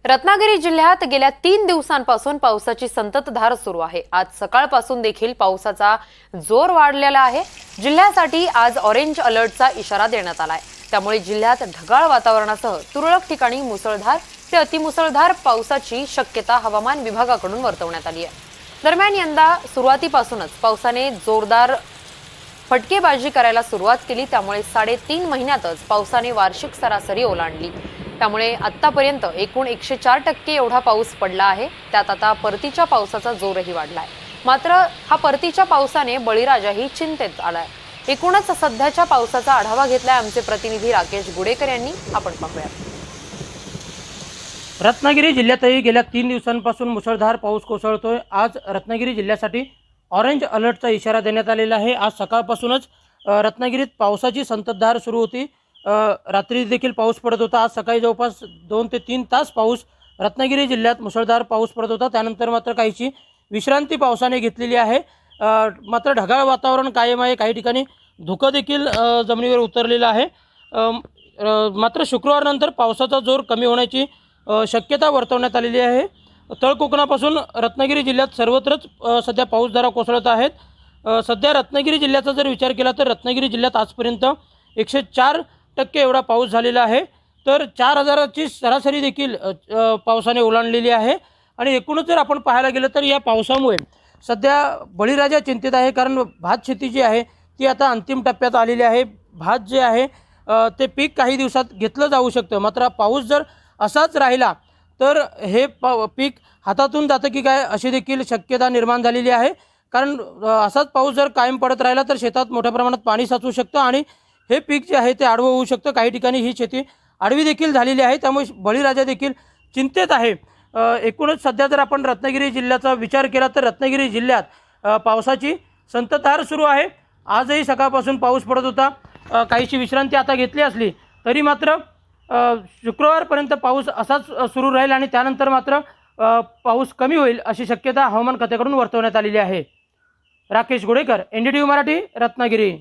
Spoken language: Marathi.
रत्नागिरी जिल्ह्यात गेल्या 3 दिवसांपासून पावसाची संततधार सुरू आहे। आज सकाळपासून देखील पावसाचा जोर वाढलेला आहे। जिल्ह्यासाठी आज ऑरेंज अलर्टचा इशारा देण्यात आलाय। त्यामुळे जिल्ह्यात ढगाळ वातावरणासह तुरळक ठिकाणी मुसळधार ते अतिमुसळधार पावसाची शक्यता हवामान विभागाकडून वर्तवण्यात आली आहे। दरम्यान यंदा सुरुवातीपासूनच पावसाने जोरदार फटकेबाजी करायला सुरुवात केली। त्यामुळे 3.5 महिन्यातच पावसाने वार्षिक सरासरी ओलांडली। त्यामुळे आतापर्यंत एकूण 104% एवढा पाऊस पडला आहे। त्यात आता परतीच्या पावसाचा जोरही वाढलाय। मात्र हा परतीच्या पावसाने बळीराजाही चिंतेत आलाय। एकूणच सध्याच्या पावसाचा आढावा घेतलाय आमचे प्रतिनिधी राकेश गुडेकर यांनी। आपण पाहूया। रत्नागिरी जिल्ह्यातही गेल्या 3 दिवसांपासून मुसळधार पाऊस कोसळतोय। आज रत्नागिरी जिल्ह्यासाठी ऑरेंज अलर्टचा इशारा देण्यात आलेला आहे। आज सकाळपासूनच रत्नागिरीत पावसाची संततधार सुरू होती। रात्री देखील पाऊस पडत होता। आज सकाळी जवळपास 2 ते 3 तास पाऊस रत्नागिरी जिल्ह्यात मुसळधार पाऊस पडत होता। त्यानंतर मात्र काहीशी विश्रांती पावसाने घेतलेली आहे। मात्र ढगाळ वातावरण कायम आहे। काही ठिकाणी धुकं देखील जमिनीवर उतरलेलं आहे। मात्र शुक्रवारनंतर पावसाचा जोर कमी होण्याची शक्यता वर्तवण्यात आलेली आहे। तळ कोकणापासून रत्नागिरी जिल्ह्यात सर्वत्रच सध्या पाऊसधारा कोसळत आहेत। सध्या रत्नागिरी जिल्ह्याचा जर विचार केला तर रत्नागिरी जिल्ह्यात आजपर्यंत 104% एवढा पाऊस झालेला आहे। तर 4000ची सरासरी देखील पावसाने ओलांडलेली आहे। आणि एकूणच जर आपण पाहायला गेलं तर या पावसामुळे सध्या बळीराजा चिंतित आहे। कारण भात शेती जी आहे ती आता अंतिम टप्प्यात आलेली आहे। भात जे आहे ते पीक काही दिवसात घेतलं जाऊ शकतं। मात्र पाऊस जर असाच राहिला तर हे पीक हातातून जातं की काय अशी देखील शक्यता निर्माण झालेली आहे। कारण असाच पाऊस जर कायम पडत राहिला तर शेतात मोठ्या प्रमाणात पाणी साचू शकतं आणि हे पीक जे आहे ते आडवं होऊ शकतं। काही ठिकाणी ही शेती आडवी देखील झालेली आहे। त्यामुळे बळीराजा देखील चिंतेत आहे। एकूणच सध्या जर आपण रत्नागिरी जिल्ह्याचा विचार केला तर रत्नागिरी जिल्ह्यात पावसाची संततधार सुरू आहे। आजही सकाळपासून पाऊस पडत होता। काहीशी विश्रांती आता घेतली असली तरी मात्र शुक्रवारपर्यंत पाऊस असाच सुरू राहील आणि त्यानंतर मात्र पाऊस कमी होईल अशी शक्यता हवामान खात्याकडून वर्तवण्यात आलेली आहे। राकेश गुडेकर, NDTV मराठी, रत्नागिरी।